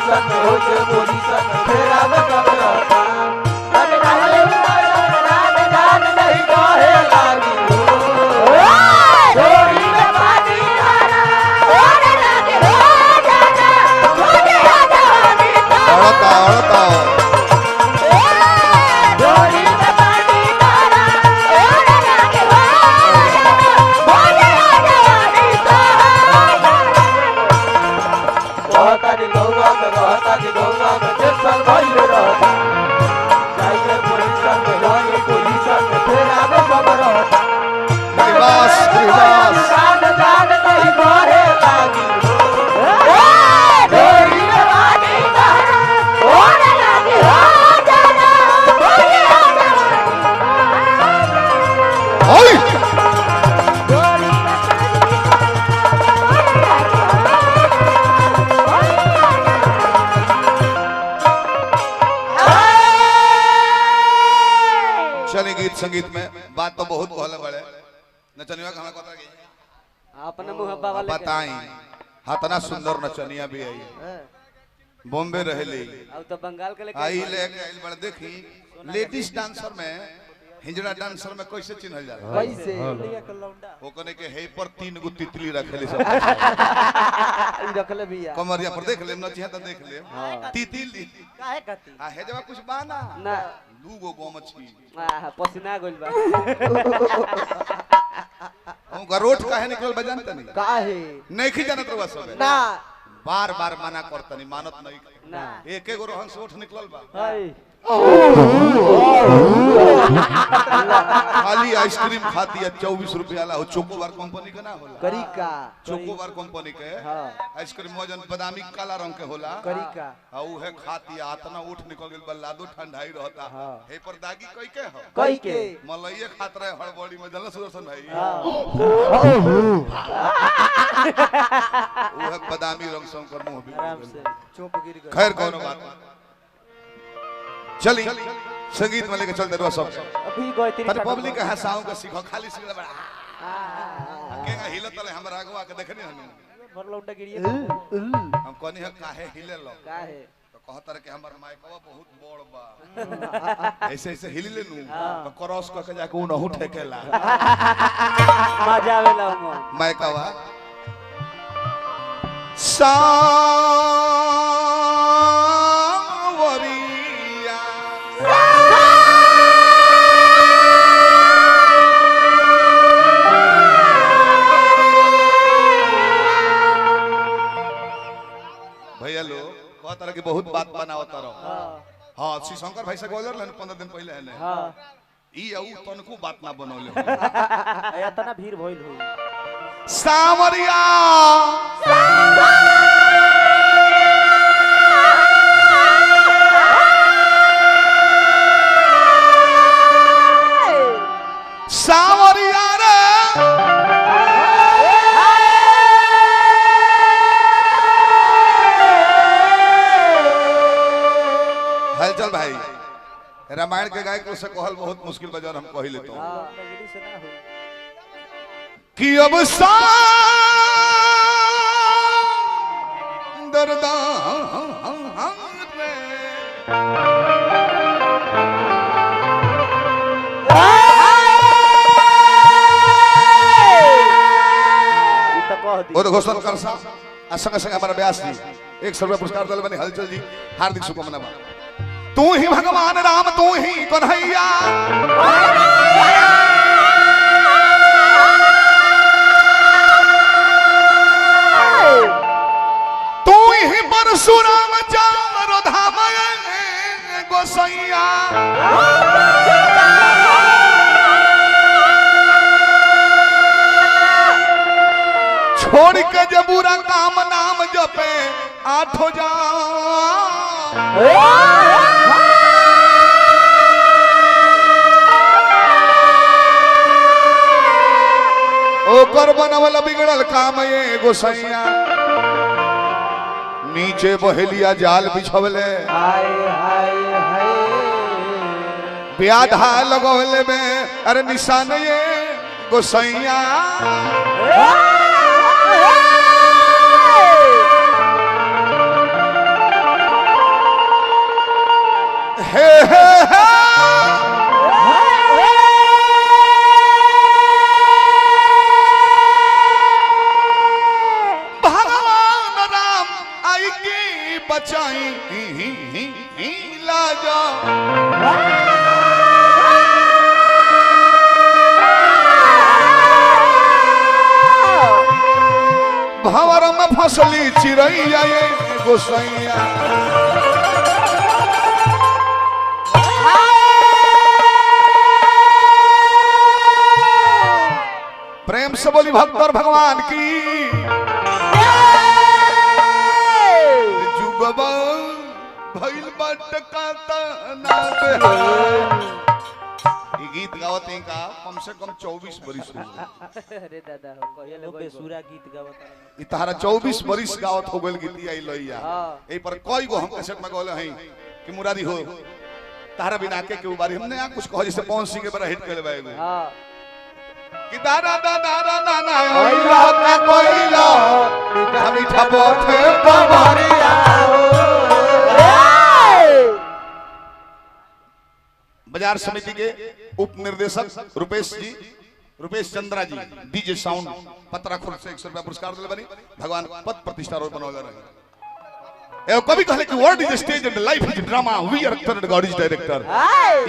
Position में हो के पोजीशन में फेरा में कब रहता नहीं कहे लागी छोड़ी में पानी डाला ओरे लागे हो जाना मुझे आ जानी औरता औरता छोड़ी में पानी डाला ओरे लागे हो जाना मुझे आ जानी कहता जी गौवा में रहता जी गौवा में टेंशन भइल रहता जाइए पोजीशन में रही पोजीशन में फेरा में कब रहता श्रीवास श्रीवास जान जान नहीं बहे लागी डोरी में पानी डाला ओरे लागे हो जाना मुझे आ जानी ओए डोरी में चलिए गीत संगीत में बात तो बहुत कहले बड़े नचनिया का हमरा पता अपने मुहब्बा वाले बताई हाथना सुंदर नचनिया भी आई बॉम्बे रहली अब तो बंगाल के लेके आई लेके आइल बड़ देखी लेडीज डांसर में हिजड़ा डांसर में कैसे चिन्हल जाला कैसे वो कने के हे पर 3 गो तितली रखेली सब ई रखले भैया कमरिया पर देख लेम नचिया त देख लेम तितली काहे कहती आ हे जब कुछ बाना ना 2 गो गोमछी पसीना गइल बा हम गरोठ काहे निकल बजान तनी काहे नहीं खी जानत रवा सब ना बार बार मना करतनी मानत नहीं ना एक एक गो रहन से उठ निकलल बा हाय खाली आइसक्रीम खाती है 24 रुपया ला चोकोबार कंपनी का ना होला करिका चोकोबार कंपनी के आइसक्रीम वजन बादामी काला रंग के होला करिका आ उ है खाती आतना उठ निकल गेल बल्लादो ठंडाई रहता हे पर दागी कई के हो कई के मलइए खात रहे हड़बड़ी में जल्ला सुदर्शन भाई उ है बादामी रंग संकर मुंह भी आराम से चुप गिर गए खैर कोनो बात चली संगीत में लेके चलते रहो सब अभी गए तेरी पर पब्लिक के हंसाओ के सीखो खाली सीखले बड़ा केगा हिलत ले हमरा आगवा के देखनी हम भर लौटा गिरिए हम कहनी है काहे हिले लो काहे तो कहतर के हमर माइकवा बहुत बड़ बा ऐसे ऐसे हिल ले नु तो क्रॉस क के जाके उ नहु ठेकेला मजा आवेला हम माइकवा सावरिया भैया लोग कहतर के बहुत बात बनावत रहो हां श्री शंकर भाई से बोलर 15 दिन पहले है ने हां ई औ तनको बात ना बनौले इतना भीड़ भइल होई सावरिया सावरिया रे हलचल भाई रामायण के गायक से कहल बहुत मुश्किल बजा हम कह लेते हैं गिरी से ना होई कि अब दर्दा और घोषणा कर सा संग संग हमारा व्यास जी 100 रुपया पुरस्कार दल बने हलचल जी हार्दिक शुभकामना तू ही भगवान राम तू ही कन्हैया तू ही परशुराम चार धाम गोसैया छोड़ के जब बुरा काम नाम जपे 8 जा ओकर बनवल बिगड़ल काम ये गोसैया नीचे बहेलिया जाल बिछवले ब्याधा लगवले में अरे निशान ये गोसैया बचाई लाजा भंवर में फसली चिड़ैया ये गोसैया प्रेम से बोली भक्त और भगवान की जुगवा भइल बटकाता ना ये गीत गावत हैं का कम से कम 24 बरिस हो गए। अरे दादा हो कहले कोई सूरा गीत गावत ई तारा 24 बरिस गावत हो गेल गीत आई लइया हां ए पर कोई गो हम कैसेट में गौले हैं कि मुरारी हो तारा बिना के बारी हमने आ कुछ कहो जैसे पवन सिंह के बड़ा हिट कर लेबे हां कि दादा दादा ना ना ओइला का कोइला मीठा बोथे पवरिया बाजार समिति के उप निर्देशक रुपेश चंद्रा जी डीजे साउंड पतरा खुर्द से 100 रुपया पुरस्कार दिले बनी भगवान पद प्रतिष्ठा रोड बनौले रहे ए कभी कहले कि world is stage and life is drama we are actor and God is director.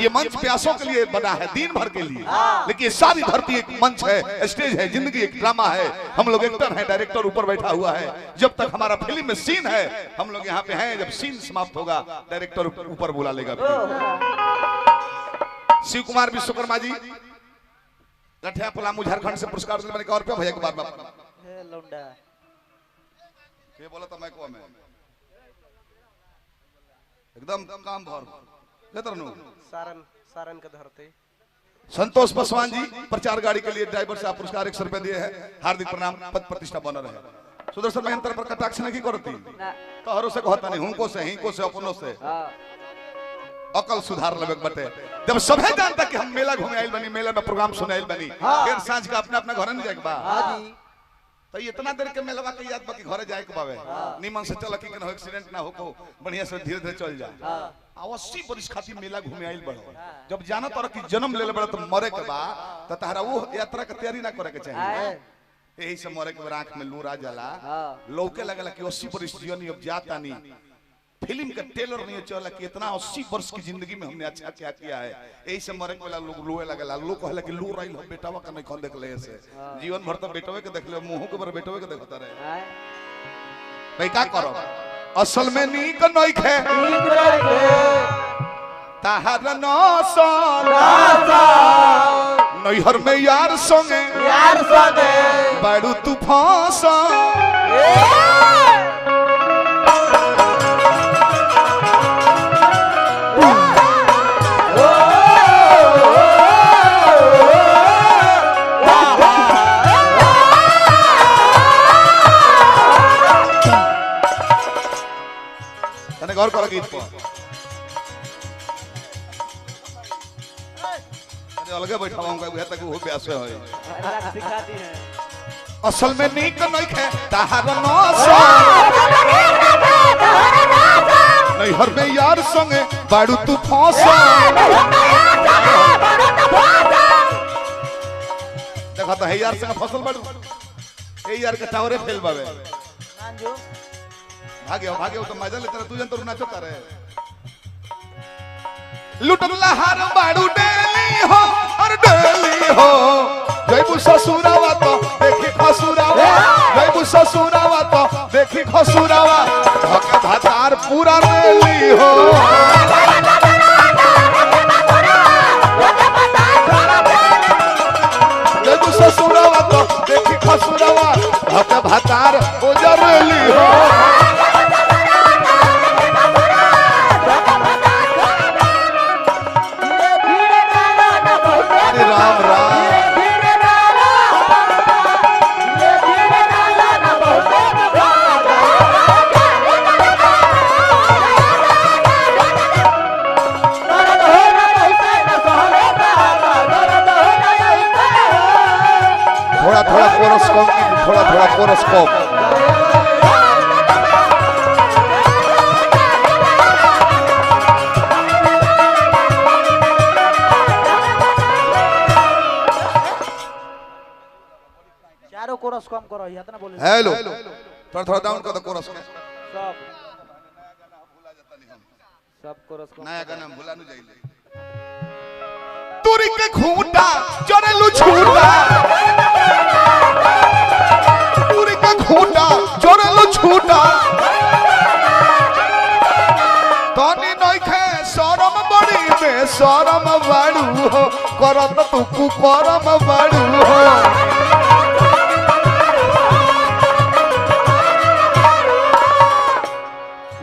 ये मंच प्यासों के लिए बना है दिन भर के लिए लेकिन ये सारी धरती एक मंच है स्टेज है जिंदगी एक ड्रामा है हम लोग एक्टर हैं डायरेक्टर ऊपर बैठा हुआ है जब तक हमारा फिल्म में सीन है हम लोग यहाँ पे हैं जब सीन समाप्त होगा डायरेक्टर ऊपर बुला लेगा। शिव कुमार विश्वकर्मा जी लठिया पलामू झारखंड से पुरस्कार दिले बने 1 रुपया भैया के बाद हे लौंडा ये बोला तो मैं को में एकदम काम भर केतरनु सारन के धरते संतोष पासवान जी प्रचार गाड़ी के लिए ड्राइवर से आप पुरस्कार 100 रुपया दिए हैं हार्दिक प्रणाम पद प्रतिष्ठा बना रहे। सुदर्शन भाई अंतर पर कटाक्ष नहीं करती तो हरो से कहता नहीं हुनको से हिंको से अपनों से अकल सुधार लेबे बटे जब सभे जानता कि हम मेला घूमे आइल बनी मेला में प्रोग्राम सुने आइल बनी फिर सांझ का अपना अपना घर नहीं जाए बा हां जी तो इतना देर के मेलवा के याद बाकी घरे जाए के बावे निमन से चल कि न एक्सीडेंट ना हो को बढ़िया से धीरे धीरे चल जा 80 बरिस खातिर मेला घूमे आइल बड़ो जब जाना तोरा कि जन्म ले ले बड़ा तो मरे के बा त तहरा वो यात्रा के तैयारी ना करे के चाहिए यही से मरे के आंख में लूरा जाला लौके लगला कि 80 बरिस जीवन अब जाता नहीं फिल्म का टेलर नहीं चला कि इतना 80 वर्ष की जिंदगी में हमने अच्छा क्या किया है यही से मरे वाला लोग रोए लगला लोग कहला कि लू रही बेटावा का नहीं खोल देख ले से जीवन भर तो बेटवे के देख ले मुंह के बर बेटवे के देखता रहे भाई का करो असल में नीक नहीं खे ताहर नौसन नैहर में यार संगे बड़ू तूफान गौर करो गीत पर अलगे बैठा हूं बुझा तक वो ब्यास होय सिखा दी है असल में नीक नहीं खे ताहर नौसन नैहर में यार संगे बाड़ू तू फंसन देखा तो है यार संग फसल बाड़ू ए यार के टावरे फेल बावे नांजो भागे तो मजा लेता तू जन तो नाचो करे लुटन लहार बाड़ू डेली हो और डेली हो जयबू ससुरावा तो देखी खसुरावा जयबू ससुरावा तो देखी खसुरावा धके भातार पूरा डेली हो जयबू ससुरावा तो देखी खसुरावा धके भातार उजरली हो राम राम थोड़ा थोड़ा कोरस कम थोड़ा थोड़ा कोरस कम चारों कोरस कम करो इतना बोले हेलो थोड़ा थोड़ा डाउन कर दो कोरस के सब सबको रस नया गाना भुला न जाइले तुरी के खूंटा चोरेलू छूटा तुरी के खूंटा चोरेलू छूटा तनी नइखे शरम बड़ी में शरम बाड़ू हो करत तू कुकरम बाड़ू हो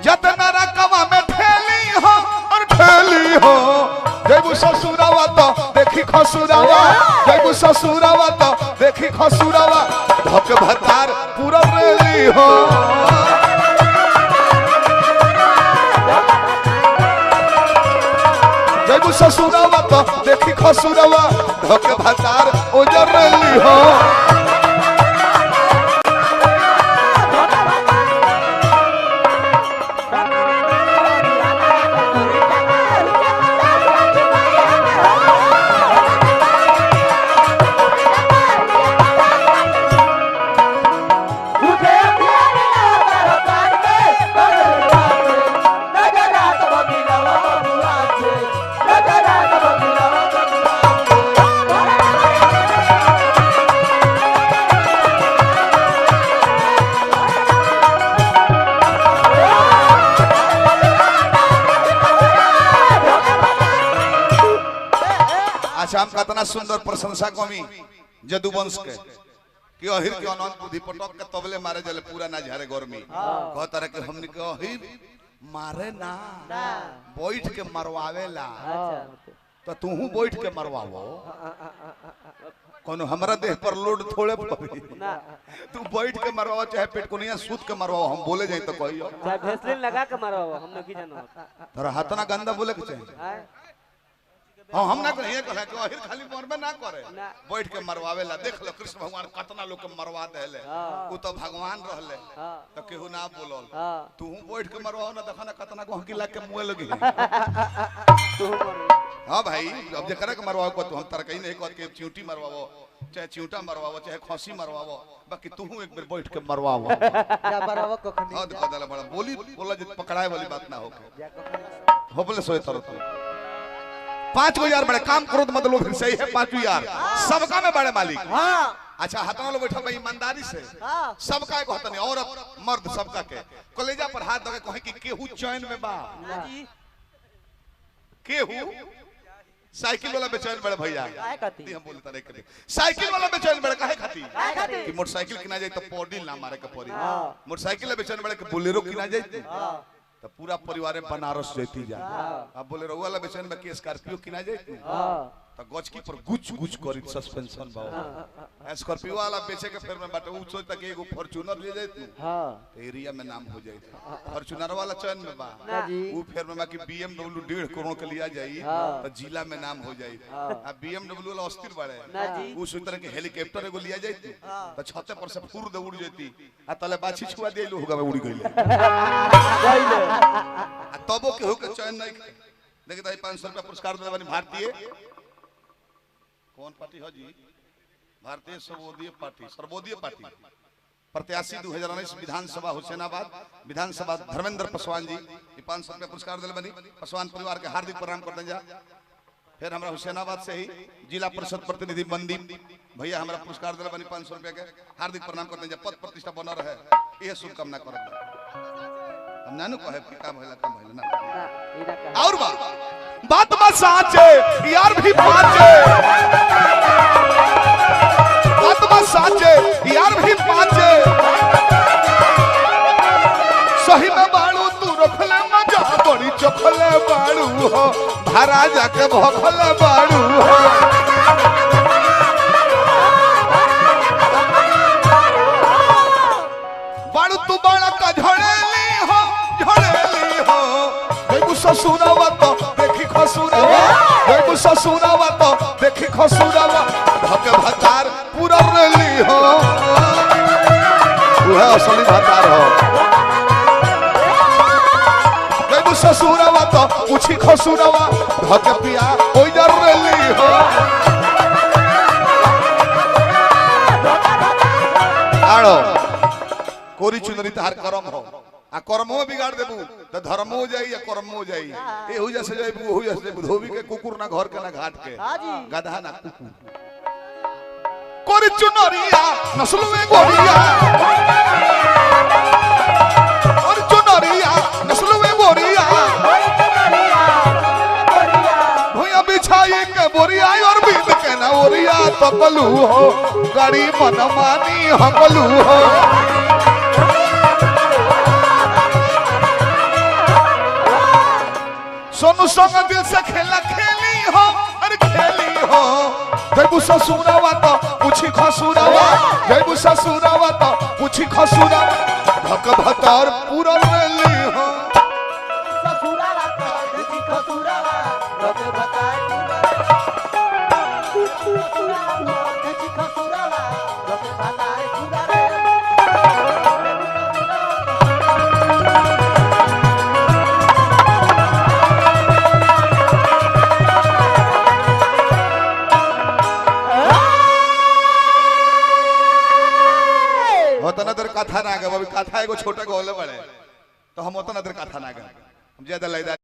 जतना रकवा में ठेली हो और ठेली हो जैबू ससुरावा तो देखी खसुरावा जैबू ससुरावा तो देखी खसुरावा धक भतार पूरा रेली हो जैबू ससुरावा तो देखी खसुरावा धक भतार उजर रेली हो श्याम का इतना सुंदर प्रशंसा कमी जदुवंश के कि अहिर के अनंत बुद्धि पटक के तबले मारे जले पूरा ना झारे गर्मी कहता रहे कि हमने के अहिर मारे ना बैठ के मरवावेला तो तूहू बैठ के मरवावो कोनो हमरा देह पर लोड थोड़े पड़ी तू बैठ के मरवाओ चाहे पेटकुनिया सूत के मरवाओ हम बोले जाई तो कहियो चाहे भेसलिन लगा के मरवाओ हमने की जानो तोरा हाथ ना गंदा बोले के चाहिए हां हम ना कहिए कहे कि अहिर खाली मरबे ना करे बैठ के मरवावेला देख लो कृष्ण भगवान कितना लोग के मरवा देले उ तो भगवान रहले तो केहू ना बोलल तू बैठ के मरवाओ ना देखा ना कितना को हकीला के मुंह लगी तू मर हां भाई अब जे करे के मरवाओ को तू हम तर कहीं नहीं कहत के चिंटी मरवाओ चाहे चिंटा मरवाओ चाहे खसी मरवाओ बाकी तू एक बार बैठ के मरवाओ जा मरवाओ कखनी हां देखा दला बड़ा बोली बोला जे पकड़ाए वाली बात ना होके होबले सोए तरत 5,000 बड़े काम करो तो मतलब फिर सही है 5,000 सबका में बड़े मालिक अच्छा हाथों लोग बैठा भाई ईमानदारी से सबका एक होता नहीं औरत मर्द सबका के कलेजा पर हाथ दे कहे कि केहू चैन में बा केहू साइकिल वाला बेचैन बड़े भैया हम बोलता नहीं करे साइकिल वाला बेचैन बड़े काहे खाती कि मोटरसाइकिल किना जाए तो पौडी ना मारे के पड़ी मोटरसाइकिल बेचैन बड़े के बोलेरो किना जाए तो पूरा परिवार बनारस जैती जा अब बोले रहुआ वाला बेचैन में के स्कॉर्पियो किना जाए तो गचकी पर गुच गुच करी सस्पेंशन बा स्कॉर्पियो वाला बेचे के फिर में बाटे उ सोच तक एगो फॉर्च्यूनर ले जाए तो एरिया में नाम हो जाए फॉर्च्यूनर वाला चैन में बा उ फिर में बाकी BMW 1.5 करोड़ के लिया जाई तो जिला में नाम हो जाए अब BMW वाला अस्थिर बाड़े उ सोच तरह के हेलीकॉप्टर एगो लिया जाए तो छत पर से फुर दे उड़ जेती आ तले बाछी छुआ देलु होगा में उड़ गइले तबो केहू के चैन नहीं देखि त 500 रुपया पुरस्कार देले बानी भारतीय कौन पार्टी हो जी भारतीय सर्वोदय पार्टी प्रत्याशी 2019 विधानसभा हुसैनाबाद विधानसभा धर्मेंद्र पासवान जी 500 रुपया पुरस्कार दिले बनी पासवान परिवार के हार्दिक प्रणाम करते जा फिर हमरा हुसैनाबाद से ही जिला परिषद प्रतिनिधि मंदी भैया हमरा पुरस्कार दिले बनी 500 रुपया के हार्दिक प्रणाम करते जा पद प्रतिष्ठा बना रहे यह शुभकामना करब हम नानू कहे कि काम होला ना और बात बात साचे यार भी पाचे बात बात साचे यार भी पाचे सही में बाड़ू तू रखले मजा बड़ी चखले बाड़ू हो भरा जाके भखले बाड़ू हो बाड़ू तू बड़ा का झड़ेली हो ससुरावा तो देखी खसुरावा देखो ससुरावा तो देखी खसुरावा धके भतार पूरा रेली हो वह असली भतार हो देखो ससुरावा तो पूछी खसुरावा धके पिया ओइ जर रेली हो आड़ो कोरी चुनरी तार करम हो आ कर्मो बिगाड़ देबू तो धर्मो जाई या कर्मो जाई ए हो जैसे जाई हो जैसे धोबी के कुकुर ना घर के ना घाट के गधा ना कुकुर कोरी चुनरिया नस्ल में गोरिया और चुनरिया नस्ल में गोरिया भैया बिछाई के बोरिया और बीत के ना ओरिया तकलू हो गाड़ी मनमानी हकलू हो सोनू संग दिल से खेला खेली हो अरे खेली हो जयबू ससुरावा तो पूछी खसुरावा जयबू ससुरावा तो पूछी खसुरावा धक भतर पूरा लेली हो ससुराला तो देखी खसुराला रोके बताए ससुराला तो देखी खसुराला रोके बताए सुधारे उतना देर कथा ना गा कथा एगो छोटा गोले बड़े तो हम उतना देर कथा ना गा हम ज्यादा लैदा